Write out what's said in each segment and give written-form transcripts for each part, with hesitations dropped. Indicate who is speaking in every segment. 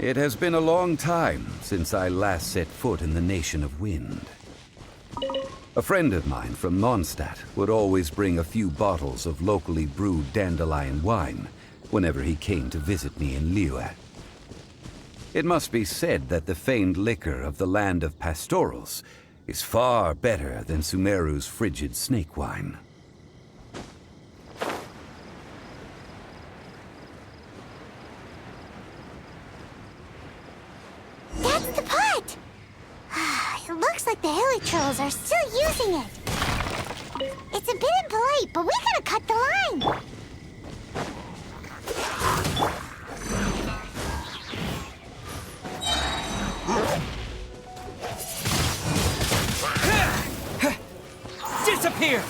Speaker 1: It has been a long time since I last set foot in the Nation of Wind. A friend of mine from Mondstadt would always bring a few bottles of locally brewed dandelion wine whenever he came to visit me in Liyue. It must be said that the famed liquor of the land of pastorals is far better than Sumeru's frigid snake wine.
Speaker 2: That's the pot! It looks like the hilly trolls are still using it. It's a bit impolite, but we gotta cut the line.
Speaker 3: Disappear!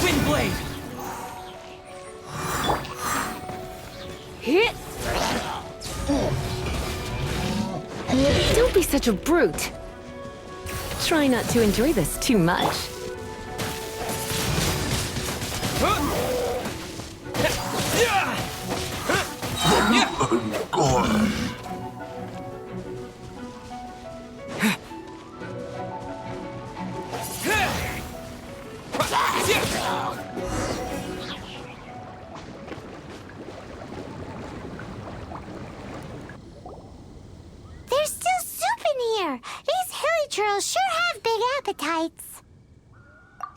Speaker 3: Windblade!
Speaker 4: Hit! Don't be such a brute. Try not to enjoy this too much.
Speaker 2: There's still soup in here. These hilly trolls sure have big appetites.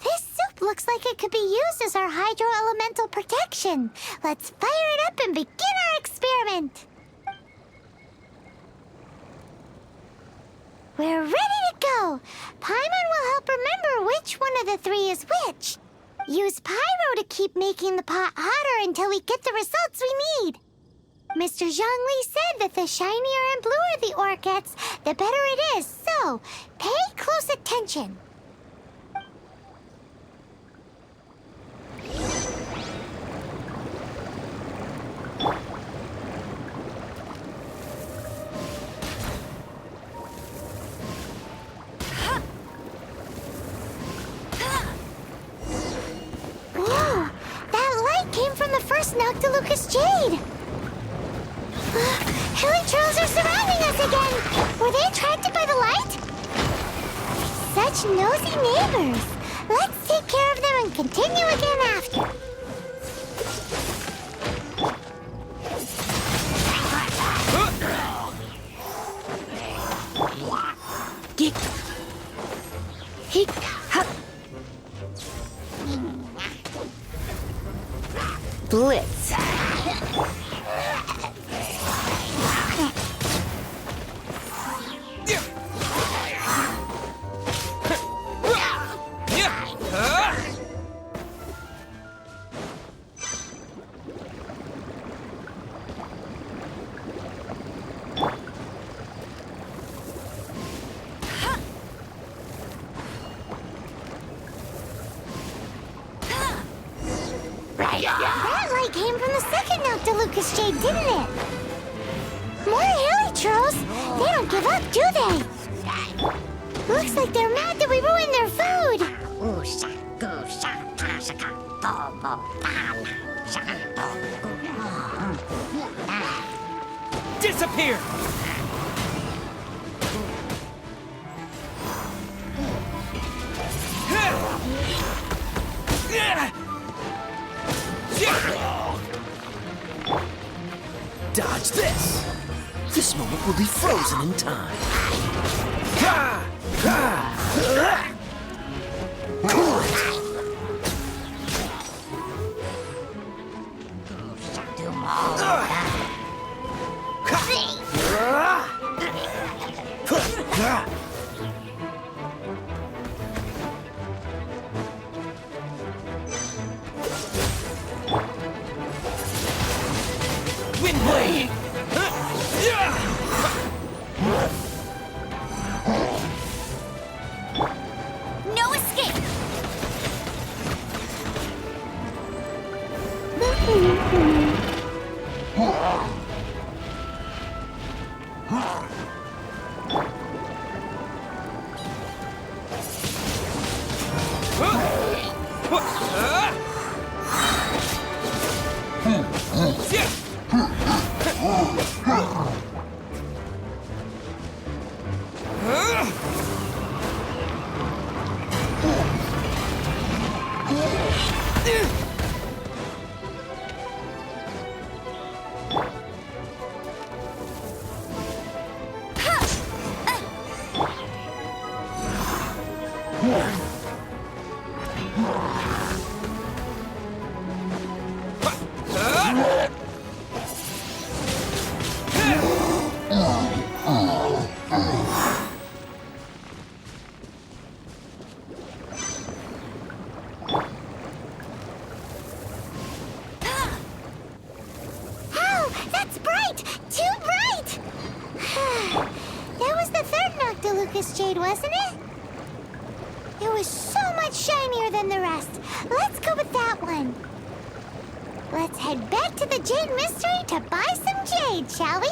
Speaker 2: This soup looks like it could be used as our hydro-elemental protection. Let's fire it up and begin our experiment. We're ready to go. Paimon will help remember which one of the three is which. Use pyro to keep making the pot hotter until we get the results we need. Mr. Zhongli said that the shinier and bluer the ore gets, the better it is. So, pay close attention. Whoa! That light came from the first Noctilucous Jade! Hilly trolls are surrounding us again! Were they attracted by the light? Such nosy neighbors! Let's take care of them and continue again after.
Speaker 4: Geek. Heek. Ha. Blitz.
Speaker 2: That light came from the second Noctilucous Jade, didn't it? More hilly trolls! They don't give up, do they? Looks like they're mad that we ruined their food!
Speaker 3: Disappear!
Speaker 5: Dodge this! This moment will be frozen in time. Cool it!
Speaker 3: Windblade!
Speaker 2: No escape! Lucas Jade, wasn't it? It was so much shinier than the rest. Let's go with that one. Let's head back to the Jade Mystery to buy some jade, shall we?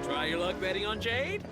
Speaker 3: Try your luck betting on Jade?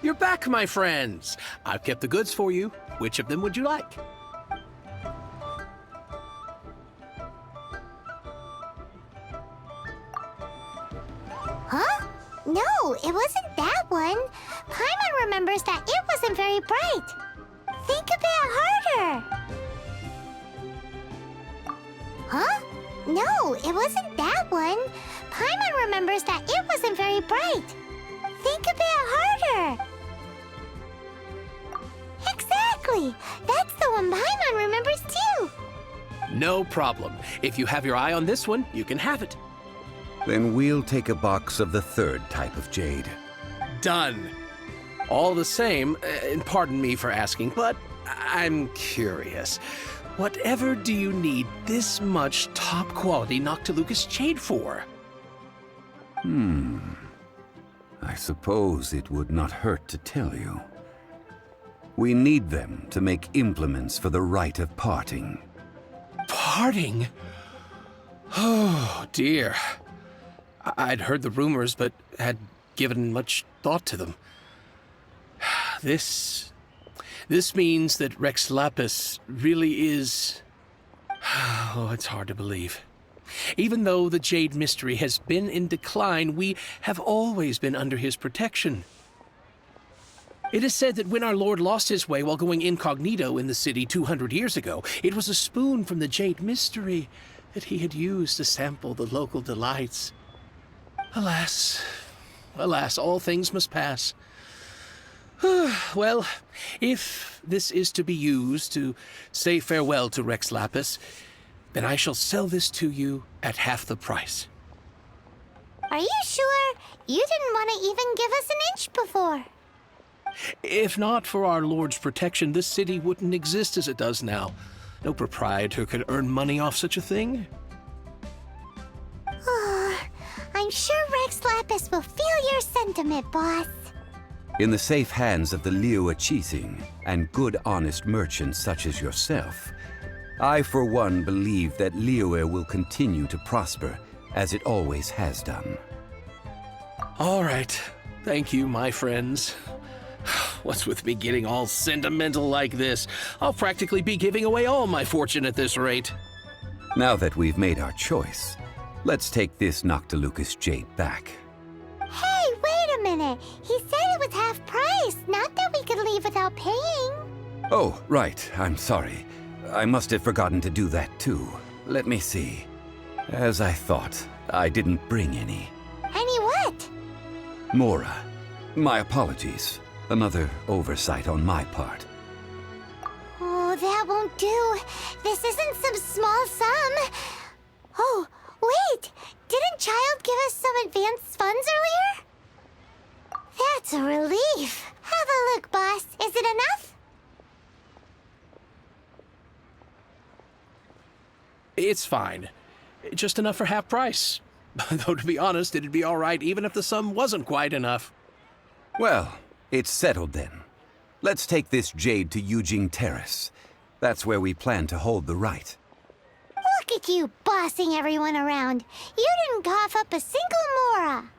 Speaker 6: You're back, my friends. I've kept the goods for you. Which of them would you like?
Speaker 2: Huh? No, it wasn't that one. Paimon remembers that it wasn't very bright. Think a bit harder. Huh? No, it wasn't that one. Paimon remembers that it wasn't very bright. Think a bit harder. Exactly. That's the one Paimon remembers too.
Speaker 6: No problem. If you have your eye on this one, you can have it.
Speaker 1: Then we'll take a box of the third type of jade.
Speaker 6: Done. All the same, and pardon me for asking, but I'm curious. Whatever do you need this much top-quality Noctilucous jade for?
Speaker 1: I suppose it would not hurt to tell you. We need them to make implements for the rite of parting.
Speaker 6: Parting? Oh, dear. I'd heard the rumors, but had given much thought to them. This means that Rex Lapis really is... Oh, it's hard to believe. Even though the Jade Mystery has been in decline, we have always been under his protection. It is said that when our Lord lost his way while going incognito in the city 200 years ago, it was a spoon from the Jade Mystery that he had used to sample the local delights. Alas, all things must pass. Well, if this is to be used to say farewell to Rex Lapis, then I shall sell this to you at half the price.
Speaker 2: Are you sure? You didn't want to even give us an inch before.
Speaker 6: If not for our Lord's protection, this city wouldn't exist as it does now. No proprietor could earn money off such a thing.
Speaker 2: I'm sure Rex Lapis will feel your sentiment, boss.
Speaker 1: In the safe hands of the Liu Chising and good honest merchants such as yourself, I for one believe that Liyue will continue to prosper as it always has done.
Speaker 6: All right. Thank you, my friends. What's with me getting all sentimental like this? I'll practically be giving away all my fortune at this rate.
Speaker 1: Now that we've made our choice, let's take this Noctilucous Jade back.
Speaker 2: Hey, wait a minute. He said it was half price, not that we could leave without paying.
Speaker 1: Oh, right. I'm sorry. I must have forgotten to do that too. Let me see. As I thought, I didn't bring any.
Speaker 2: Any what?
Speaker 1: Mora, my apologies. Another oversight on my part.
Speaker 2: Oh, that won't do. This isn't some small sum. Oh, wait. Didn't Child give us some advanced funds earlier? That's a relief. Have a look, boss. Is it enough?
Speaker 6: It's fine. Just enough for half price. Though, to be honest, it'd be all right even if the sum wasn't quite enough.
Speaker 1: Well, it's settled then. Let's take this jade to Yujing Terrace. That's where we plan to hold the rite.
Speaker 2: Look at you bossing everyone around. You didn't cough up a single mora.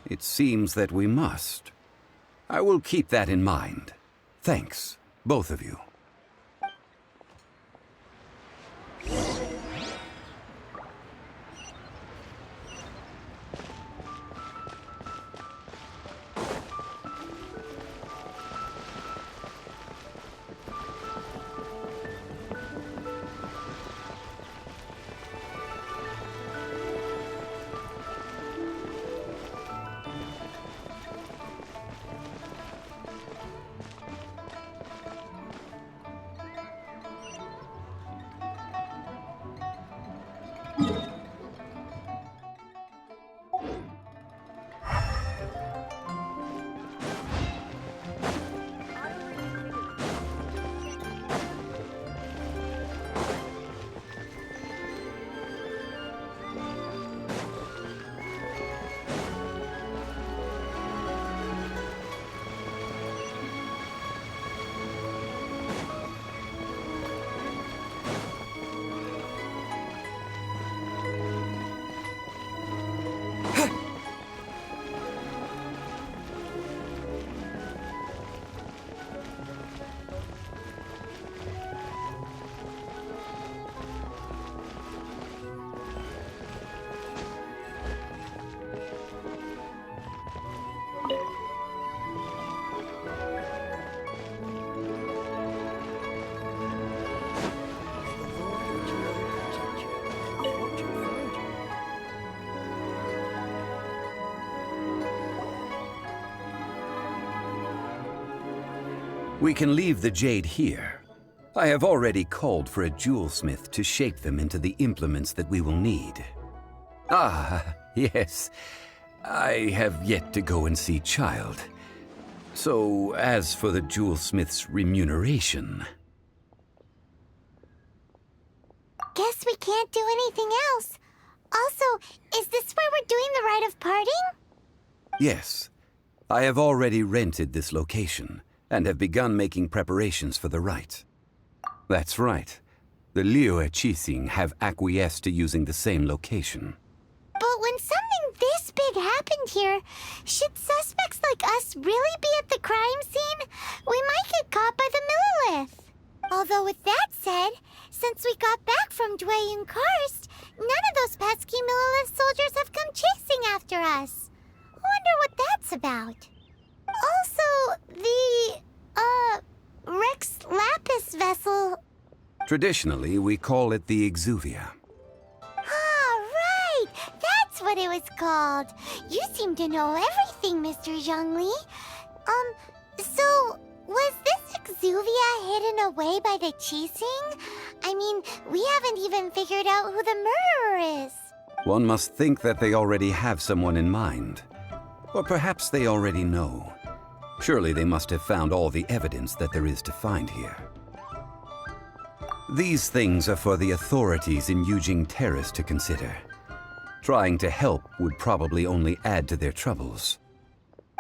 Speaker 1: It seems that we must. I will keep that in mind. Thanks, both of you. We can leave the jade here. I have already called for a jewelsmith to shape them into the implements that we will need. Ah, yes. I have yet to go and see Child. So, as for the jewelsmith's remuneration...
Speaker 2: Guess we can't do anything else. Also, is this where we're doing the rite of parting?
Speaker 1: Yes. I have already rented this location, and have begun making preparations for the rite. That's right. The Liu Chising have acquiesced to using the same location.
Speaker 2: But when something this big had happened here. Should suspects like us really be at the crime scene? We might get caught by the Millilith. Although with that said, since we got back from Dway and Karst, none of those pesky Millilith soldiers have come chasing after us. Wonder what that's about. Also, the, Rex Lapis vessel.
Speaker 1: Traditionally, we call it the Exuvia.
Speaker 2: Ah, right! That's what it was called. You seem to know everything, Mr. Zhongli. So, was this Exuvia hidden away by the Qixing? I mean, we haven't even figured out who the murderer is.
Speaker 1: One must think that they already have someone in mind. Or perhaps they already know. Surely they must have found all the evidence that there is to find here. These things are for the authorities in Yujing Terrace to consider. Trying to help would probably only add to their troubles.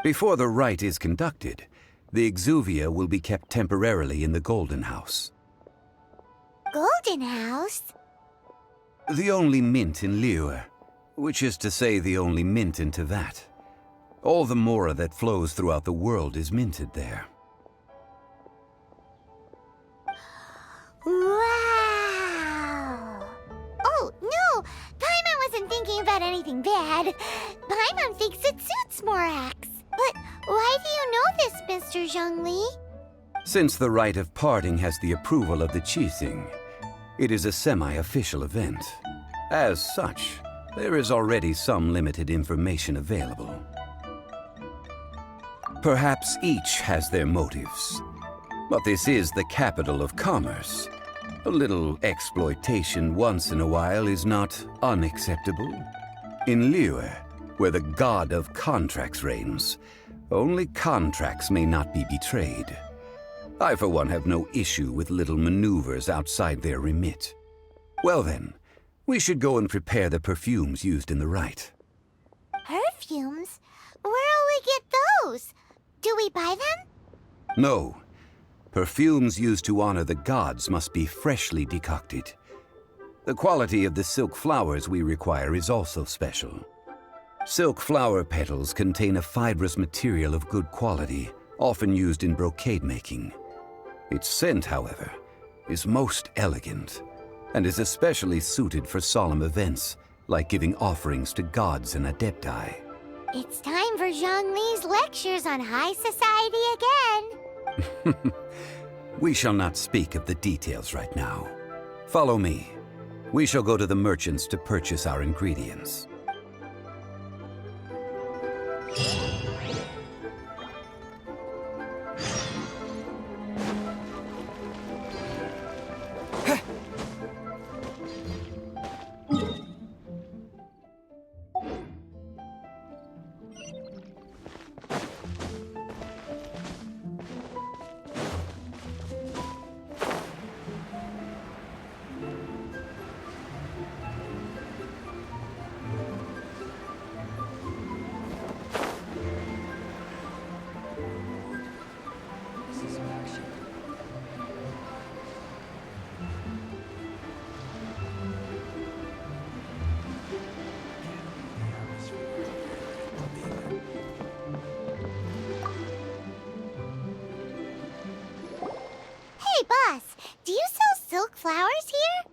Speaker 1: Before the rite is conducted, the Exuvia will be kept temporarily in the Golden House.
Speaker 2: Golden House?
Speaker 1: The only mint in Liyue, which is to say the only mint in Tevat. All the mora that flows throughout the world is minted there.
Speaker 2: Wow! Oh, no! Paimon wasn't thinking about anything bad. Paimon thinks it suits Morax. But why do you know this, Mr. Zhongli?
Speaker 1: Since the rite of parting has the approval of the Qixing, it is a semi-official event. As such, there is already some limited information available. Perhaps each has their motives, but this is the capital of commerce. A little exploitation once in a while is not unacceptable. In Liyue, where the god of contracts reigns, only contracts may not be betrayed. I, for one, have no issue with little maneuvers outside their remit. Well then, we should go and prepare the perfumes used in the rite.
Speaker 2: Perfumes? Where'll we get those? Do we buy them?
Speaker 1: No. Perfumes used to honor the gods must be freshly decocted. The quality of the silk flowers we require is also special. Silk flower petals contain a fibrous material of good quality, often used in brocade making. Its scent, however, is most elegant, and is especially suited for solemn events, like giving offerings to gods and adepti.
Speaker 2: It's time for Zhongli's lectures on high society again.
Speaker 1: We shall not speak of the details right now. Follow me. We shall go to the merchants to purchase our ingredients.
Speaker 2: Hey, boss, do you sell silk flowers here?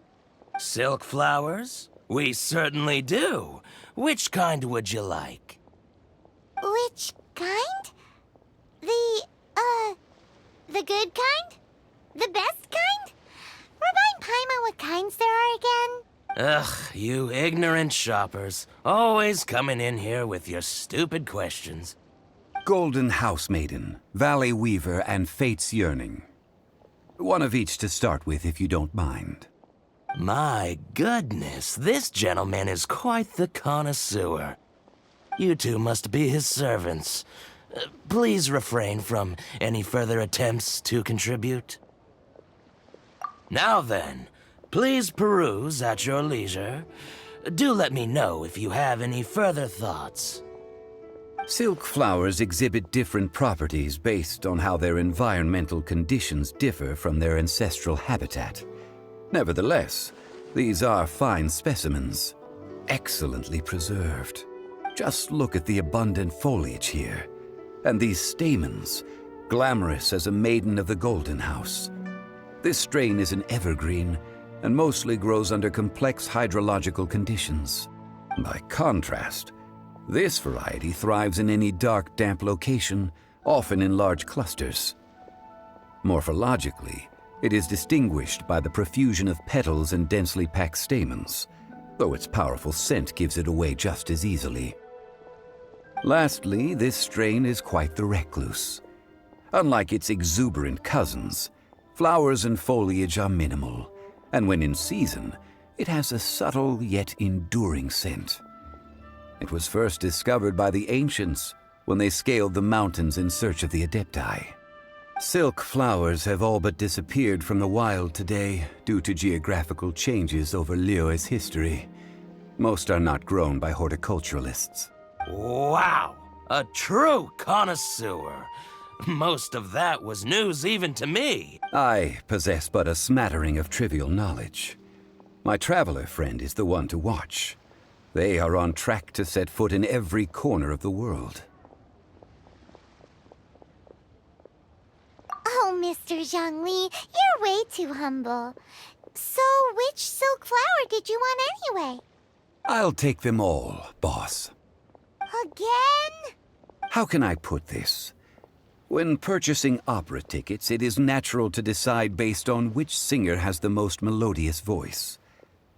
Speaker 5: Silk flowers? We certainly do. Which kind would you like?
Speaker 2: Which kind? The good kind? The best kind? Remind Paimon what kinds there are again?
Speaker 5: Ugh, you ignorant shoppers. Always coming in here with your stupid questions.
Speaker 1: Golden House Maiden, Valley Weaver, and Fate's Yearning. One of each to start with, if you don't mind.
Speaker 5: My goodness, this gentleman is quite the connoisseur. You two must be his servants. Please refrain from any further attempts to contribute. Now then, please peruse at your leisure. Do let me know if you have any further thoughts.
Speaker 1: Silk flowers exhibit different properties based on how their environmental conditions differ from their ancestral habitat. Nevertheless, these are fine specimens, excellently preserved. Just look at the abundant foliage here, and these stamens, glamorous as a maiden of the Golden House. This strain is an evergreen and mostly grows under complex hydrological conditions. By contrast, this variety thrives in any dark, damp location, often in large clusters. Morphologically, it is distinguished by the profusion of petals and densely packed stamens, though its powerful scent gives it away just as easily. Lastly, this strain is quite the recluse. Unlike its exuberant cousins, flowers and foliage are minimal, and when in season, it has a subtle yet enduring scent. It was first discovered by the ancients when they scaled the mountains in search of the Adepti. Silk flowers have all but disappeared from the wild today due to geographical changes over Liyue's history. Most are not grown by horticulturalists.
Speaker 5: Wow! A true connoisseur. Most of that was news even to me.
Speaker 1: I possess but a smattering of trivial knowledge. My traveler friend is the one to watch. They are on track to set foot in every corner of the world.
Speaker 2: Oh, Mr. Zhongli, you're way too humble. So, which silk flower did you want anyway?
Speaker 1: I'll take them all, boss.
Speaker 2: Again?
Speaker 1: How can I put this? When purchasing opera tickets, it is natural to decide based on which singer has the most melodious voice.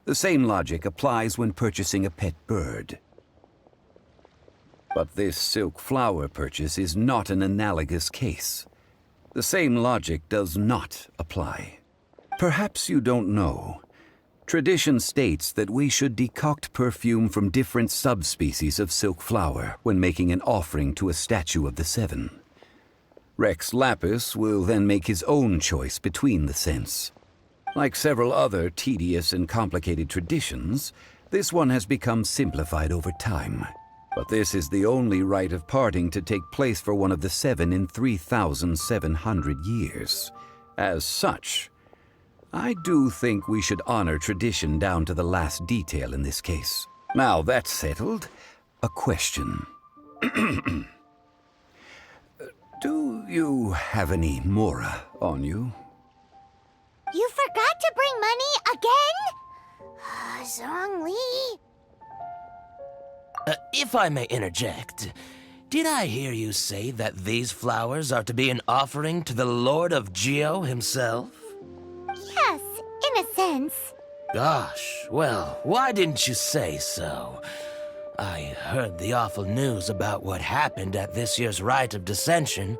Speaker 1: The same logic applies when purchasing a pet bird. But this silk flower purchase is not an analogous case. The same logic does not apply. Perhaps you don't know. Tradition states that we should decoct perfume from different subspecies of silk flower when making an offering to a statue of the Seven. Rex Lapis will then make his own choice between the scents. Like several other tedious and complicated traditions, this one has become simplified over time. But this is the only rite of parting to take place for one of the Seven in 3,700 years. As such, I do think we should honor tradition down to the last detail in this case. Now that's settled, a question. Do you have any Mora on you?
Speaker 2: You forgot to bring money again? Zhongli.
Speaker 5: If I may interject, did I hear you say that these flowers are to be an offering to the Lord of Geo himself?
Speaker 2: Yes, in a sense.
Speaker 5: Gosh, well, why didn't you say so? I heard the awful news about what happened at this year's Rite of Dissension.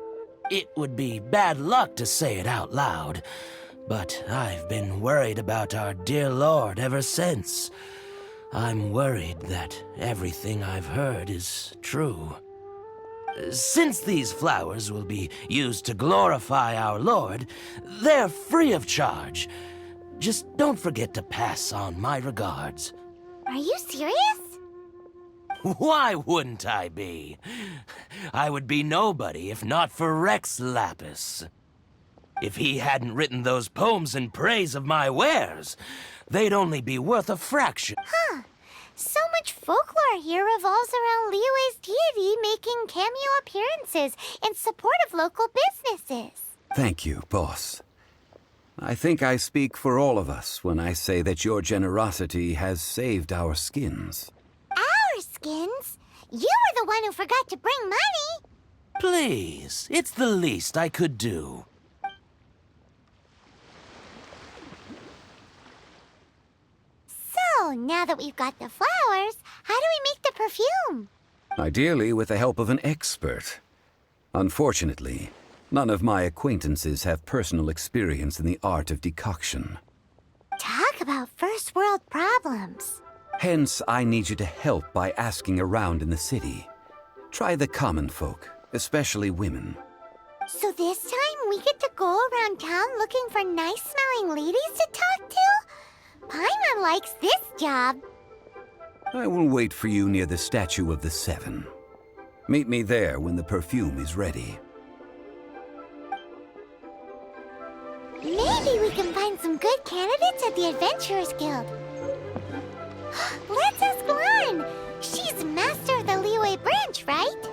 Speaker 5: It would be bad luck to say it out loud, but I've been worried about our dear Lord ever since. I'm worried that everything I've heard is true. Since these flowers will be used to glorify our Lord, they're free of charge. Just don't forget to pass on my regards.
Speaker 2: Are you serious?
Speaker 5: Why wouldn't I be? I would be nobody if not for Rex Lapis. If he hadn't written those poems in praise of my wares, they'd only be worth a fraction.
Speaker 2: Huh. So much folklore here revolves around Liyue's deity making cameo appearances in support of local businesses.
Speaker 1: Thank you, boss. I think I speak for all of us when I say that your generosity has saved our skins.
Speaker 2: Our skins? You were the one who forgot to bring money.
Speaker 5: Please, it's the least I could do.
Speaker 2: So, now that we've got the flowers, how do we make the perfume?
Speaker 1: Ideally with the help of an expert. Unfortunately, none of my acquaintances have personal experience in the art of decoction.
Speaker 2: Talk about first world problems.
Speaker 1: Hence, I need you to help by asking around in the city. Try the common folk, especially women.
Speaker 2: So this time we get to go around town looking for nice-smelling ladies to talk to? Paimon likes this job.
Speaker 1: I will wait for you near the statue of the Seven. Meet me there when the perfume is ready.
Speaker 2: Maybe we can find some good candidates at the Adventurers Guild. Let's ask Lauren. She's master of the wish, right?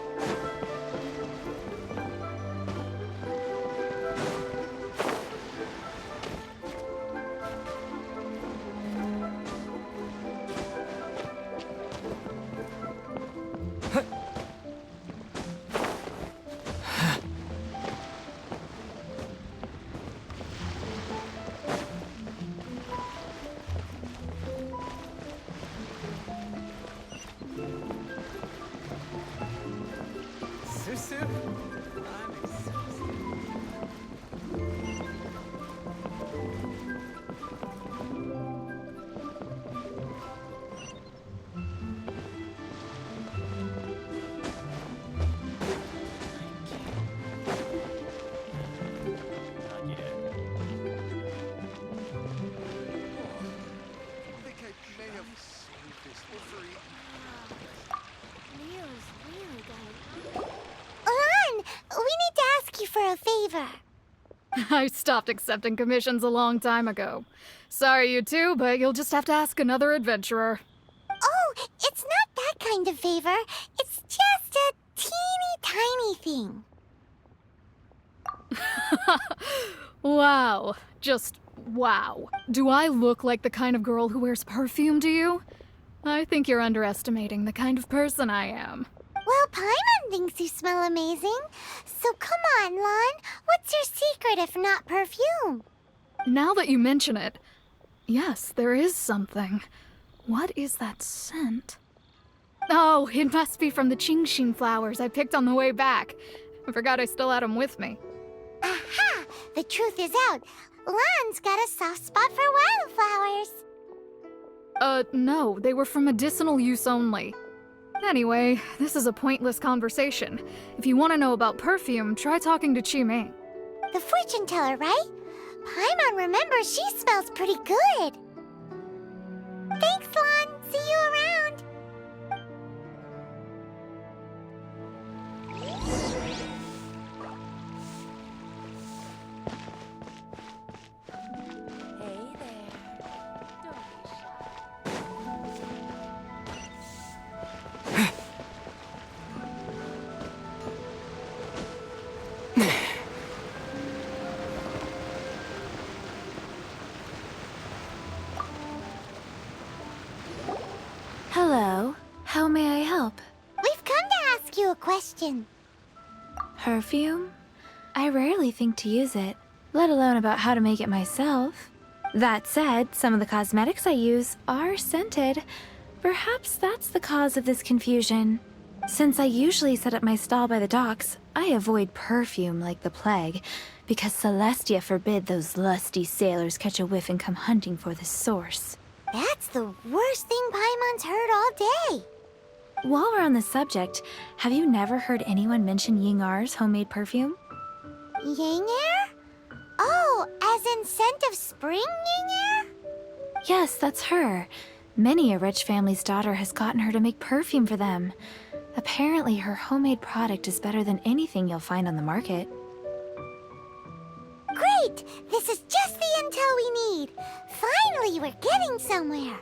Speaker 3: Susu? I'm exhausted. Not yet.
Speaker 7: I think I may have saved this for
Speaker 2: Leo's really got it. Lan, we need to ask you for a favor.
Speaker 8: I stopped accepting commissions a long time ago. Sorry, you two, but you'll just have to ask another adventurer.
Speaker 2: Oh, it's not that kind of favor. It's just a teeny tiny thing.
Speaker 8: Wow. Just wow. Do I look like the kind of girl who wears perfume to you? I think you're underestimating the kind of person I am.
Speaker 2: Well, Paimon thinks you smell amazing. So come on, Lan. What's your secret if not perfume?
Speaker 8: Now that you mention it, yes, there is something. What is that scent? Oh, it must be from the Qingxin flowers I picked on the way back. I forgot I still had them with me.
Speaker 2: Aha! The truth is out. Lan's got a soft spot for wildflowers.
Speaker 8: No, they were for medicinal use only. Anyway, this is a pointless conversation. If you want to know about perfume, try talking to Qiming.
Speaker 2: The fortune teller, right? Paimon remembers she smells pretty good. Thanks, Lan. See you around.
Speaker 9: Hey there. Don't be shy.
Speaker 4: Hello. How may I help?
Speaker 2: We've come to ask you a question.
Speaker 4: Perfume? I rarely think to use it, let alone about how to make it myself. That said, some of the cosmetics I use are scented. Perhaps that's the cause of this confusion. Since I usually set up my stall by the docks, I avoid perfume like the plague, because Celestia forbid those lusty sailors catch a whiff and come hunting for the source.
Speaker 2: That's the worst thing Paimon's heard all day.
Speaker 4: While we're on the subject, have you never heard anyone mention Yingar's homemade perfume?
Speaker 2: Yang air? Oh, as in scent of spring Yang air?
Speaker 4: Yes, that's her. Many a rich family's daughter has gotten her to make perfume for them. Apparently, her homemade product is better than anything you'll find on the market.
Speaker 2: Great! This is just the intel we need. Finally, we're getting somewhere.